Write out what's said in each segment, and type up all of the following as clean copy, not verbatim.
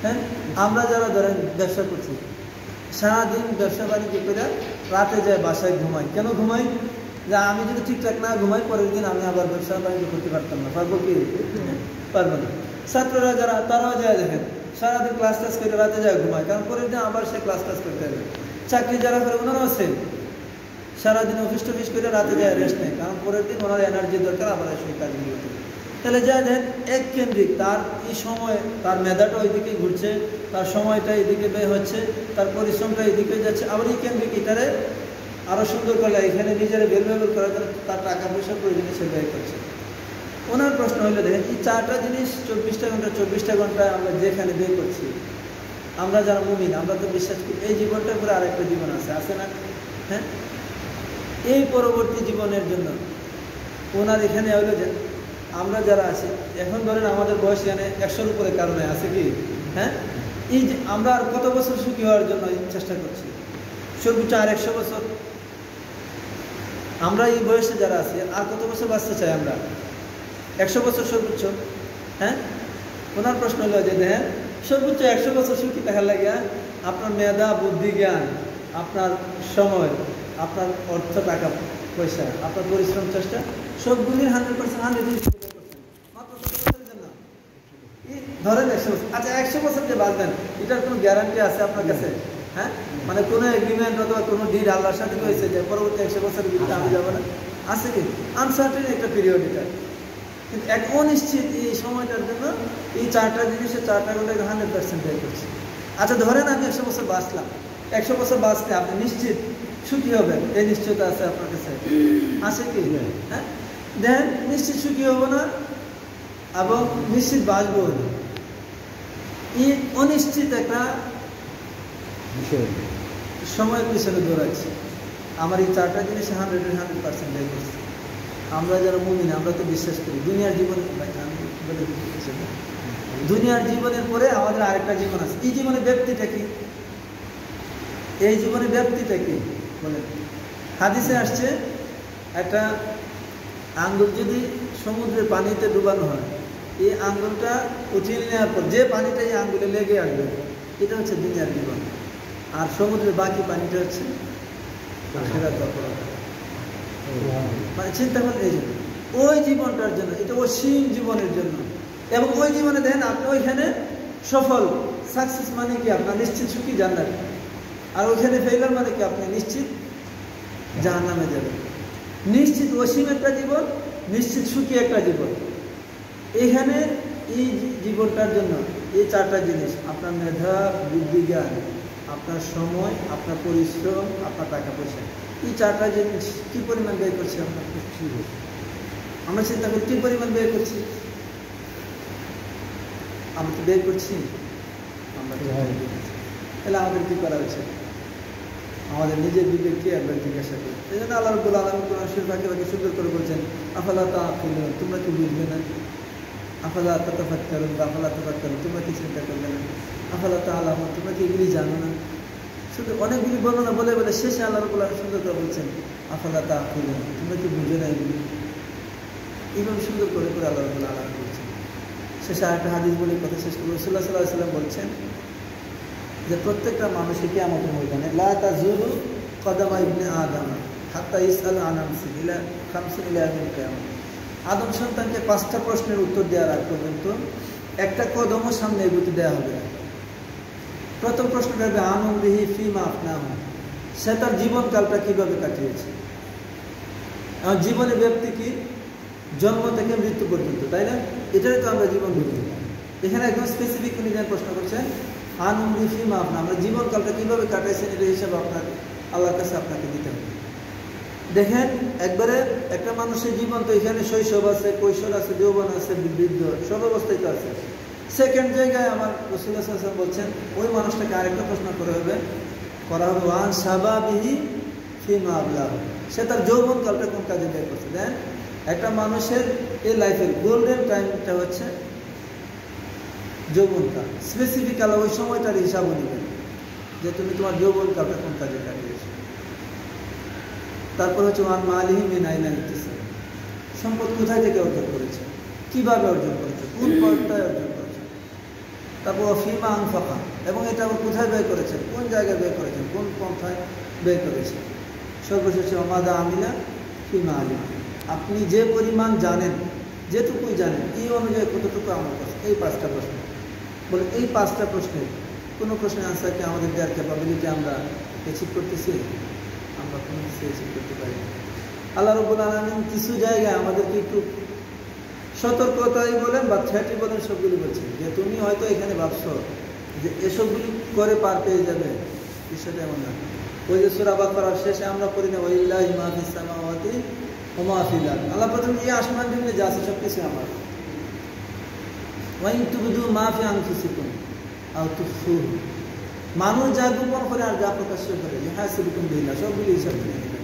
হ্যাঁ, আমরা যারা ধরেন ব্যবসা করছি, সারাদিন ব্যবসা বাণিজ্য করে রাতে যায় বাসায় ঘুমাই। কেন ঘুমাই? যে আমি যদি ঠিকঠাক না ঘুমাই, পরের দিন আমি আবার ব্যবসা বাণিজ্য করতে পারতাম না। পারবো কি? পারবো না। ছাত্ররা যারা, তারাও যায় দেখেন সারাদিন ক্লাস টাস করে রাতে যায় ঘুমায়, কারণ পরের দিন আবার সে ক্লাস টাস করতে হবে। চাকরি যারা করে ওনারাও সেম, সারাদিন অফিস টফিস করে রাতে যায় রেস্ট নেয়, কারণ পরের দিন ওনার এনার্জি দরকার আবার সেই কাজগুলো। তাহলে যা দেখেন এক কেন্দ্রিক, তার এই সময় তার মেধাটা ওইদিকে ঘুরছে, তার সময়টা এদিকে ব্যয় হচ্ছে, তার পরিশ্রমটা এদিকে যাচ্ছে। আবার এই কেন্দ্রিক এটারে আরও সুন্দর করলে এখানে নিজের ভ্যালুয়েবল করার জন্য তার টাকা পয়সা প্রয়োজনে সে ব্যয় করছে। ওনার প্রশ্ন হইলো দেখেন, এই 4টা জিনিস 24টা ঘন্টায় আমরা যেখানে ব্যয় করছি, আমরা যারা মুমিন আমরা তো বিশ্বাস করি এই জীবনটার পরে আরেকটা জীবন আছে না? হ্যাঁ, এই পরবর্তী জীবনের জন্য ওনার এখানে হইলো যে আমরা যারা আছি এখন ধরেন আমাদের বয়স এখানে 100-র উপরে কারণে আছে কি? হ্যাঁ, এই যে আমরা আর কত বছর সুখী হওয়ার জন্য চেষ্টা করছি? সর্বোচ্চ আর 100 বছর। আমরা এই বয়সে যারা আছি আর কত বছর বাঁচতে চাই আমরা? 100 বছর সর্বোচ্চ। হ্যাঁ, ওনার প্রশ্ন হলো যে দেখেন সর্বোচ্চ 100 বছর সুখী থাকার লাগে আপনার মেধা, বুদ্ধি, জ্ঞান, আপনার সময়, আপনার অর্থ, টাকা পয়সা, আপনার পরিশ্রম, চেষ্টা সবগুলির 100% মাত্র 10 বছরের জন্য। ধরেন 100 বছর, আচ্ছা 100 বছর যে বাঁচবেন এটার কোনো গ্যারান্টি আছে আপনার কাছে? হ্যাঁ, মানে কোনো এগ্রিমেন্ট অথবা কোনো ডিড আল্লাহর সাথে হয়েছে যে পরবর্তী 100 বছরের ভিতরে আমি যাবো না? আছে কি? আনসার্টেন একটা পিরিয়ড এটা, কিন্তু এক অনিশ্চিত এই সময়টার জন্য এই 4টা জিনিসে 4টা ঘন্টাকে 100% ব্যয় করছি। আচ্ছা ধরেন আমি 100 বছর বাঁচলাম, 100 বছর বাঁচতে আপনি নিশ্চিত সুখী হবেন, এই নিশ্চয়তা আছে আপনার কাছে? আছে কি? হ্যাঁ, দেখেন নিশ্চিত সুখী হবো না এবং নিশ্চিত বাঁচবো না, এই অনিশ্চিত একটা সময়ের পিছনে দৌড়াচ্ছি। আমার এই 4টা জিনিসে 100% ব্যয় করছি। আমরা যারা মুমিন আমরা তো বিশ্বাস করি দুনিয়ার জীবনে, দুনিয়ার জীবনের পরে আমাদের আরেকটা জীবন আছে। এই জীবনে ব্যক্তিটা কি? এই জীবনে ব্যক্তিটা কি বলেন? হাদিসে আসছে একটা আঙ্গুল যদি সমুদ্রের পানিতে ডুবানো হয়, এই আঙ্গুলটা উঠিয়ে নেওয়ার পর যে পানিটা এই আঙ্গুলে লেগে আসবে এটা হচ্ছে দুনিয়ার জীবন, আর সমুদ্রের বাকি পানিটা হচ্ছে আখিরাত। মানে চিন্তা করলে এই জন্য ওই জীবনটার জন্য, এটা অসীম জীবনের জন্য। এবং ওই জীবনে দেখেন আপনি ওইখানে সফল, সাকসেস মানে কি আপনার নিশ্চিত সুখী জান্নাত, আর ওইখানে ফেইলার মানে কি আপনি নিশ্চিত জাহান্নামে যাবেন। নিশ্চিত অসীম একটা জীবন, নিশ্চিত সুখী একটা জীবন। এইখানে এই জীবনটার জন্য এই 4টা জিনিস, আপনার মেধা, বুদ্ধি, জ্ঞান, আপনার সময়, আপনার পরিশ্রম, আপনার টাকা পয়সা, এই 4টা জিনিস কি পরিমাণ ব্যয় করছি আমরা? আমরা চিন্তা করি কি পরিমাণ ব্যয় করছি? আমরা কি ব্যয় করছি? আমরা তাহলে আমাদের কি করা উচিত? আমাদের নিজের বিবেককে একবার জিজ্ঞাসা করি। এই জন্য আল্লাহ রাব্বুল আলামিন কোরআন শরীফ বাকি সুন্দর করে বলছেন, আফালা তাআকিলুন, তোমরা কি বুঝবে না? আফালা তাতাফাক্কারুন, আফালা তাতাফাক্কারুন, তোমরা কি চিন্তা করবে না? আফালা তাআলামুন, তোমরা কি এগুলি জানো না? শুধু অনেকগুলি বর্ণনা বলে বলে শেষে আল্লাহ রাব্বুল আলামিন সুন্দর করে বলছেন, আফালা তাআকিলুন, তোমরা কি বুঝো না এগুলি? এইভাবে সুন্দর করে করে আল্লাহ রাব্বুল আলামিন বলছেন। শেষে আরেকটা হাদিস বলে কথা শেষ করে রাসূলুল্লাহ সাল্লাল্লাহু আলাইহি ওয়াসাল্লাম বলছেন যে প্রত্যেকটা মানুষের কিয়ামতের ময়দানে লা তাজুলু কদামা ইবনে আদম হাত্তা ইসআল আন খামসিন ইলা ইয়াউমিল কিয়ামাহ। আদম সন্তানকে 5টা প্রশ্নের উত্তর দেওয়ার আগ পর্যন্ত একটা কদমও সামনে এগোতে দেওয়া হবে না। প্রথম প্রশ্নটা হবে আন উমরিহি ফিমা আফনাহু, সে তার জীবনকালটা কীভাবে কাটিয়েছে। আমার জীবনের ব্যাপ্তি কি? জন্ম থেকে মৃত্যু পর্যন্ত, তাই না? এটাই তো আমরা জীবন বলি। এখানে একদম স্পেসিফিক উনি প্রশ্ন করছেন আন উমরিহি ফিমা আফনাহু, আমরা জীবনকালটা কীভাবে কাটাইছেন এটা হিসাবে আপনার আল্লাহর কাছে আপনাকে দিতে হবে। দেখেন একবারে একটা মানুষের জীবন তো এখানে শৈশব আছে, কৈশোর আছে, যৌবন আছে, বৃদ্ধ, সব অবস্থায় তো আছে। সেকেন্ড জায়গায় আমার রাসূলুল্লাহ সাল্লাল্লাহু আলাইহি ওয়াসাল্লাম বলছেন ওই মানুষটাকে আরেকটা প্রশ্ন করা হবে ওয়ান শাবাবিহি ফিমা আবলাহু, সে তার যৌবনকালটা কোন কাজে ব্যয় করছে। দেন একটা মানুষের এই লাইফের গোল্ডেন টাইমটা হচ্ছে যৌবনকাল। স্পেসিফিক আল্লাহ ওই সময়টার হিসাবও নেবেন যে তুমি তোমার যৌবনকালটা কোন কাজে কাটিয়েছো। তারপর হচ্ছে ওয়ান মালিহি মিন আইনা ইকতাসাব, সম্পদ কোথায় থেকে অর্জন করেছে, কিভাবে অর্জন করেছে, কোন পর্যায়ে অর্জন করেছে। তারপর ফিমা আনফাকা, এবং এটা আবার কোথায় ব্যয় করেছেন, কোন জায়গায় ব্যয় করেছেন, কোন পন্থায় ব্যয় করেছেন। সর্বশেষে অমাদা আমিলা ফিমা আলিমা, আপনি যে পরিমাণ জানেন, যেটুকুই জানেন, এই অনুযায়ী কতটুকু আমল করছেন। এই 5টা প্রশ্ন বলে, এই 5টা প্রশ্নের কোনো প্রশ্নের আনসারকে আমাদের দেওয়ার ক্যাপাবিলিটি আমরা অ্যাচিভ করতেছি? আমরা কোনো কিছু অ্যাচিভ করতে পারি না। আল্লাহ রাব্বুল আলামিন কিছু জায়গায় আমাদেরকে একটু সতর্কতাই বলেন বা থ্রেটই বলেন, সবগুলি বলছেন যে তুমি হয়তো এখানে ভাবছো যে এসবগুলি করে পার পেয়ে যাবে, বিষয়টা এমন না। ওই যে সূরা বাকারার শেষে আমরা পড়ি না, ওয়ালিল্লাহি মা ফিস সামাওয়াতি ওয়া মা ফিল আরদ, আল্লাহ প্রথম এই আসমান জমিনে যা আছে সব কিছু আমার। ওয়া ইন তুবদু মা ফি আনফুসিকুম আও তুখফুহু, মানুষ যা গোপন করে আর যা প্রকাশ করে, ইহাসিবুকুম বিল্লাহ, সবগুলি হিসাব নিয়ে নেবেন।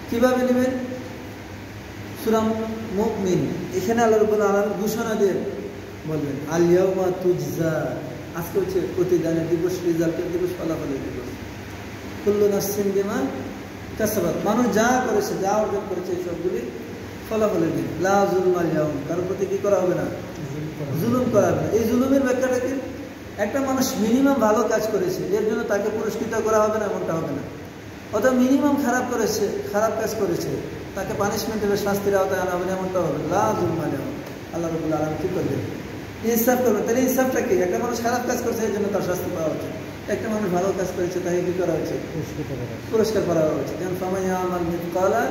কিভাবে নেবেন? সূরা মুমিন, এখানে আল্লাহ রাব্বুল আলামিন ঘোষণা দিয়ে বলবেন আল ইয়াউমা তুজজা, আজকে হচ্ছে প্রতিদানের দিবস, রেজাল্টের দিবস, ফলাফলের দিবস। কুল্লু নাফসিন বিমা কাসাবাত, মানুষ যা করেছে, যা অর্জন করেছে, সবগুলি ফলাফলের দিন। লা যুলমাল ইয়াউম, কারোর প্রতি কি করা হবে না? জুলুম করা হবে না। এই জুলুমের ব্যাখ্যাটা কি? একটা মানুষ মিনিমাম ভালো কাজ করেছে, এর জন্য তাকে পুরস্কৃত করা হবে না, এমনটা হবে না। অথবা মিনিমাম খারাপ করেছে, খারাপ কাজ করেছে, তাকে পানিশমেন্টের শাস্তির আওতায় আনা হবে না, এমনটা হবে। লা যুলমাল ইয়াউম, আল্লাহ রাব্বুল আলামিন কি করবেন? ইনসাফ করবেন। তাহলে ইনসাফটা কি? একটা মানুষ খারাপ কাজ করেছে, এর জন্য তার শাস্তি পাওয়া উচিত। একটা মানুষ ভালো কাজ করেছে, তাকে কি করা উচিত? পুরস্কার করা উচিত। যেমন ফামান ইয়ামাল মিসকালা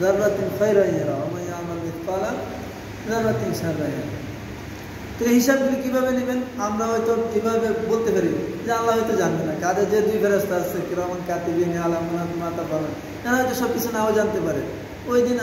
যাররাতিন খায়রান ইয়ারা ওয়া মান ইয়ামাল মিসকালা যাররাতিন শাররান ইয়ারা। তো এই হিসাবগুলি কীভাবে নেবেন? আমরা হয়তো কীভাবে বলতে পারি যে আল্লাহ হয়তো জানবে না, কাদের যে 2 ফেরেশতা আছে কিরামান কাতিবিন আলামুনা মা তাফালুন, তারা হয়তো সব কিছু নাও জানতে পারে। ওই দিন